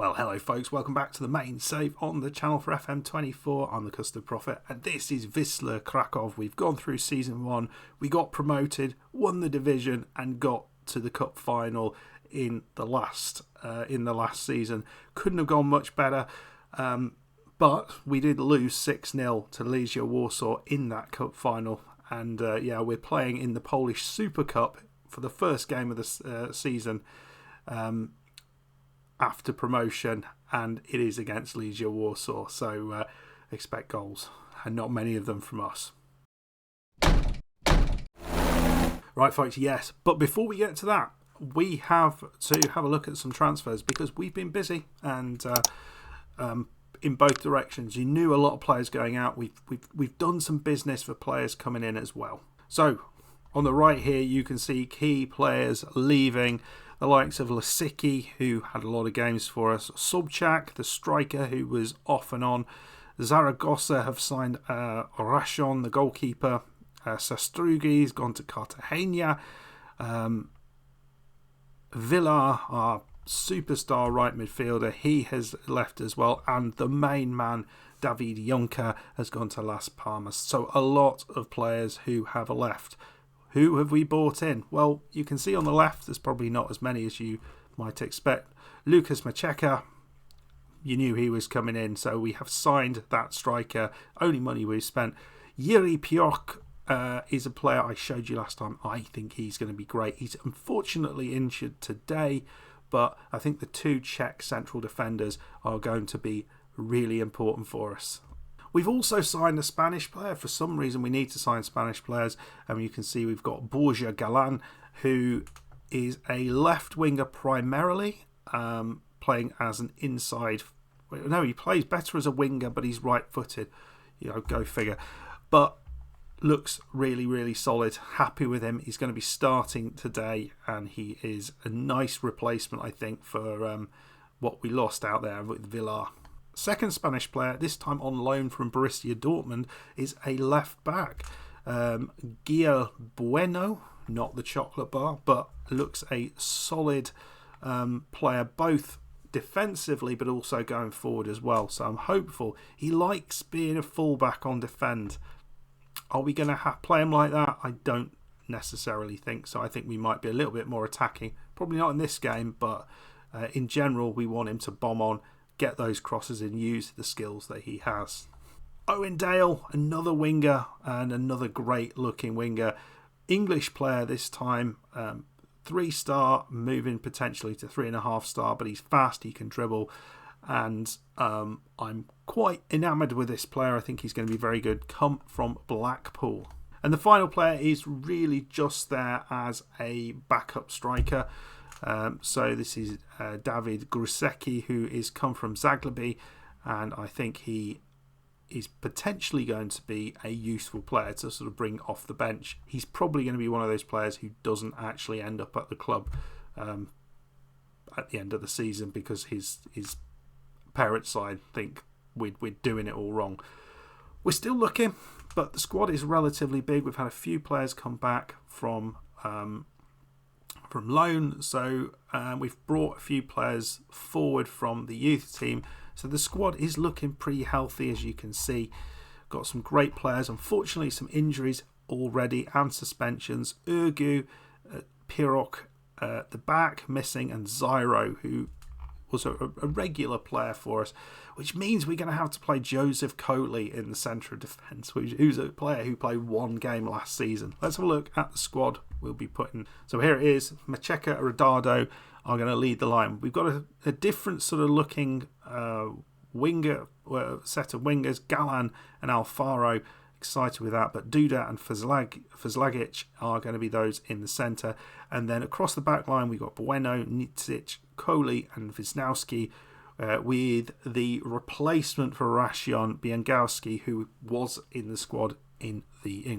Well, hello folks, welcome back to the main save on the channel for FM24. I'm the Custard Prophet, and this is Wisla Krakow. We've gone through Season 1, we got promoted, won the division, and got to the cup final in the last season. Couldn't have gone much better, but we did lose 6-0 to Legia Warsaw in that cup final. And we're playing in the Polish Super Cup for the first game of the season. After promotion, and it is against Legia Warsaw, so expect goals, and not many of them from us. Right folks, yes, but before we get to that, we have to have a look at some transfers, because we've been busy, and in both directions. You knew a lot of players going out. We've done some business for players coming in as well. So on the right here you can see key players leaving. The likes of Lasicki, who had a lot of games for us. Sobchak, the striker, who was off and on. Zaragoza have signed Orashon, the goalkeeper. Sastrugi's gone to Cartagena. Villar, our superstar right midfielder, he has left as well. And the main man, David Juncker, has gone to Las Palmas. So a lot of players who have left. Who have we bought in? Well, you can see on the left there's probably not as many as you might expect. Lucas Macheka, you knew he was coming in, so we have signed that striker. Only money we've spent. Yuri Piok is a player I showed you last time. I think he's going to be great. He's unfortunately injured today, but I think the two Czech central defenders are going to be really important for us. We've also signed a Spanish player. For some reason, we need to sign Spanish players. And you can see we've got Borja Galan, who is a left winger primarily, playing as an inside. No, he plays better as a winger, but he's right-footed. Go figure. But looks really, really solid. Happy with him. He's going to be starting today, and he is a nice replacement, I think, for what we lost out there with Villar. Second Spanish player, this time on loan from Borussia Dortmund, is a left back. Guillermo Bueno, not the chocolate bar, but looks a solid player, both defensively but also going forward as well. So I'm hopeful. He likes being a fullback on defend. Are we going to play him like that? I don't necessarily think so. I think we might be a little bit more attacking. Probably not in this game, but in general, we want him to bomb on, get those crosses and use the skills that he has. Owen Dale, another winger and another great looking winger. English player this time, 3-star, moving potentially to 3.5-star, but he's fast, he can dribble, and I'm quite enamoured with this player. I think he's going to be very good. Come from Blackpool. And the final player is really just there as a backup striker. So this is David Grusecki, who is come from Zagłębie, and I think he is potentially going to be a useful player to sort of bring off the bench. He's probably going to be one of those players who doesn't actually end up at the club at the end of the season, because his parent side think we're doing it all wrong. We're still looking, but the squad is relatively big. We've had a few players come back from loan, so we've brought a few players forward from the youth team, so the squad is looking pretty healthy, as you can see. Got some great players. Unfortunately, some injuries already and suspensions. Urgu, Pirok at the back missing, and Zyro, who was a regular player for us, which means we're going to have to play Joseph Coley in the centre of defence, who's a player who played one game last season. Let's have a look at the squad we'll be putting. So here it is. Macheka, Rodado are going to lead the line. We've got a different sort of looking winger set of wingers, Galan and Alfaro. Excited with that, but Duda and Fazlagic are going to be those in the centre. And then across the back line, we've got Bueno, Nitsic, Coley and Wisnowski, with the replacement for Rashion, Biangowski, who was in the squad in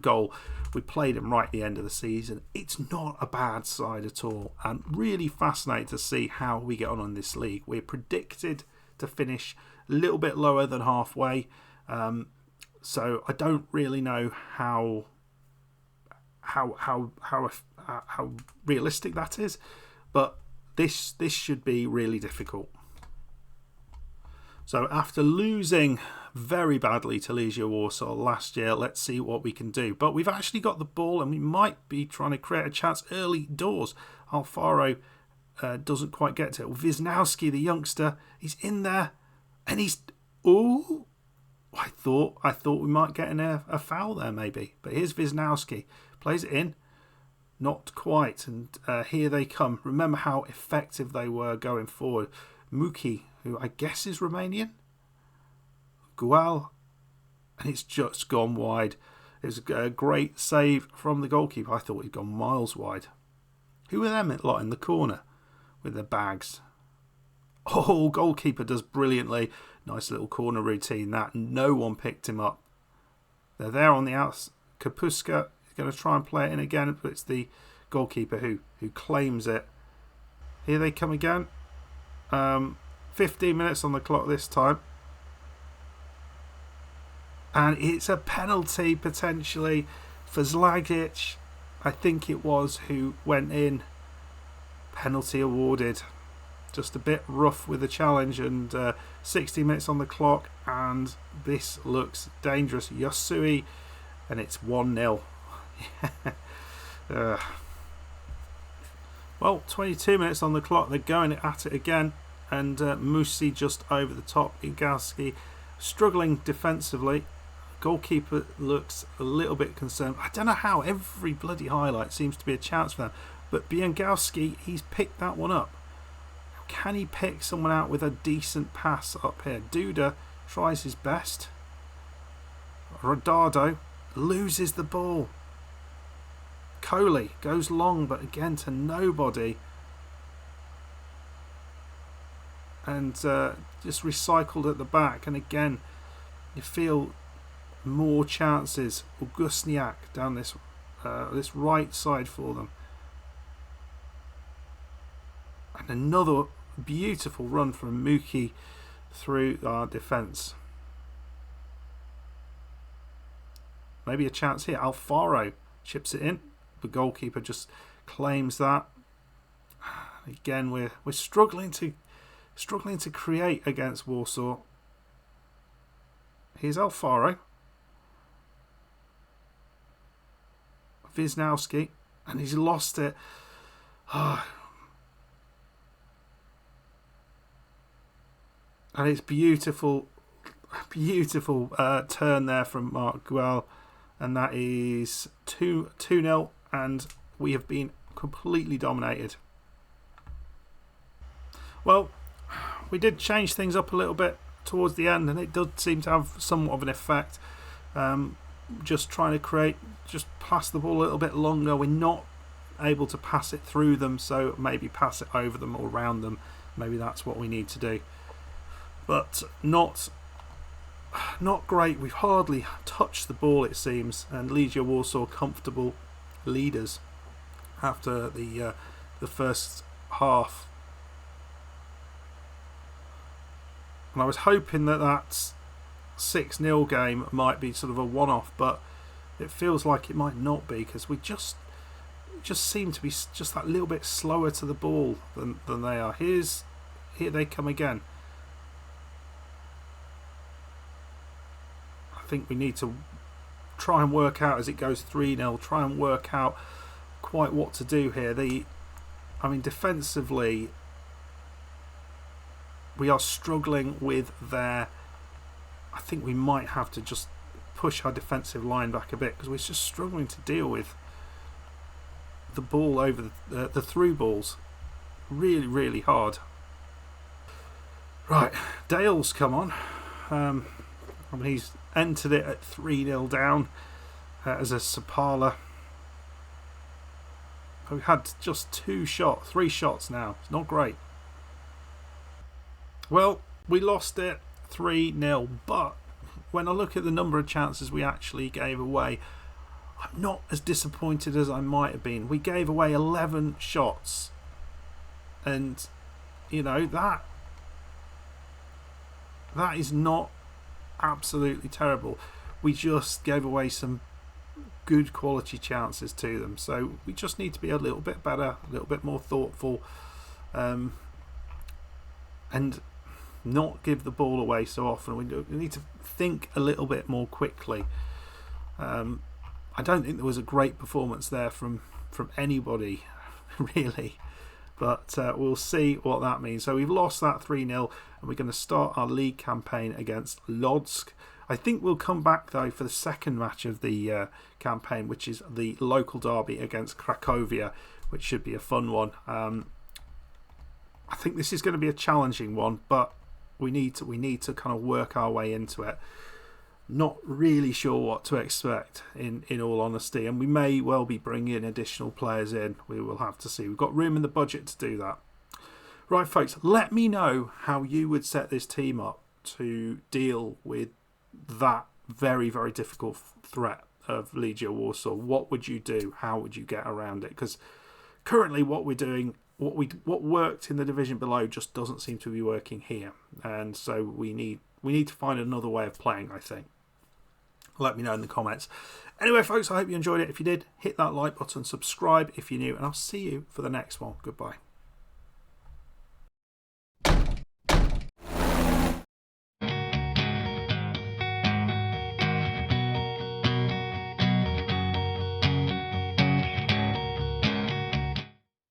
goal. We played him right at the end of the season. It's not a bad side at all, and really fascinating to see how we get on in this league. We're predicted to finish a little bit lower than halfway. So I don't really know how realistic that is, but this should be really difficult. So after losing very badly to Legia Warsaw last year, let's see what we can do. But we've actually got the ball and we might be trying to create a chance early doors. Alfaro doesn't quite get to it. Wisnowski, the youngster, he's in there and he's... Oh, I thought we might get in a foul there maybe. But here's Wisnowski. Plays it in. Not quite. And here they come. Remember how effective they were going forward. Muki, who I guess is Romanian. Gual. And it's just gone wide. It was a great save from the goalkeeper. I thought he'd gone miles wide. Who were them lot in the corner with their bags? Oh, goalkeeper does brilliantly. Nice little corner routine that. No one picked him up. They're there on the outs. Kapuska is going to try and play it in again, but it's the goalkeeper who claims it. Here they come again. 15 minutes on the clock this time. And it's a penalty potentially for Zlagic. I think it was who went in. Penalty awarded. Just a bit rough with the challenge, and 60 minutes on the clock, and this looks dangerous. Yosui, and it's 1-0. Well, 22 minutes on the clock. They're going at it again, and Musi just over the top. Igalski struggling defensively. Goalkeeper looks a little bit concerned. I don't know how. Every bloody highlight seems to be a chance for them. But Biangowski, he's picked that one up. Can he pick someone out with a decent pass up here? Duda tries his best. Rodado loses the ball. Coley goes long, but again to nobody. And just recycled at the back. And again, you feel more chances. Augustniak down this right side for them. And another beautiful run from Muki through our defence. Maybe a chance here. Alfaro chips it in. The goalkeeper just claims that. Again, we're struggling to create against Warsaw. Here's Alfaro. Wisnowski, and he's lost it. And it's beautiful turn there from Mark Gual, and that is 2-0, and we have been completely dominated. Well, we did change things up a little bit towards the end, and it does seem to have somewhat of an effect. Just trying to just pass the ball a little bit longer. We're not able to pass it through them, so maybe pass it over them or around them. Maybe that's what we need to do. But not great. We've hardly touched the ball, it seems, and Legia Warsaw comfortable leaders after the first half. And I was hoping that 6-0 game might be sort of a one-off, but it feels like it might not be, because we just seem to be just that little bit slower to the ball than they are. Here they come again. I think we need to try and work out as it goes 3-0, try and work out quite what to do here. Defensively, we are struggling with their... I think we might have to just push our defensive line back a bit, because we're just struggling to deal with the ball over the through balls. Really, really hard. Right, Dale's come on. He's entered it at 3-0 down as a Sapala. We've had just 3 shots now. It's not great. Well, we lost it 3-0, but when I look at the number of chances we actually gave away, I'm not as disappointed as I might have been. We gave away 11 shots, and that is not absolutely terrible. We just gave away some good quality chances to them, so we just need to be a little bit better, a little bit more thoughtful, and not give the ball away so often. We need to think a little bit more quickly. I don't think there was a great performance there from anybody, really. But we'll see what that means. So we've lost that 3-0, and we're going to start our league campaign against Lodz. I think we'll come back, though, for the second match of the campaign, which is the local derby against Cracovia, which should be a fun one. I think this is going to be a challenging one, but we need to kind of work our way into it. Not really sure what to expect, in all honesty, and we may well be bringing additional players in. We will have to see. We've got room in the budget to do that. Right, folks, let me know how you would set this team up to deal with that very, very difficult threat of Legia Warsaw. What would you do? How would you get around it? Because currently what we're doing, what worked in the division below just doesn't seem to be working here, and so we need to find another way of playing, I think. Let me know in the comments. Anyway, folks, I hope you enjoyed it. If you did, hit that like button, subscribe if you're new, and I'll see you for the next one. Goodbye.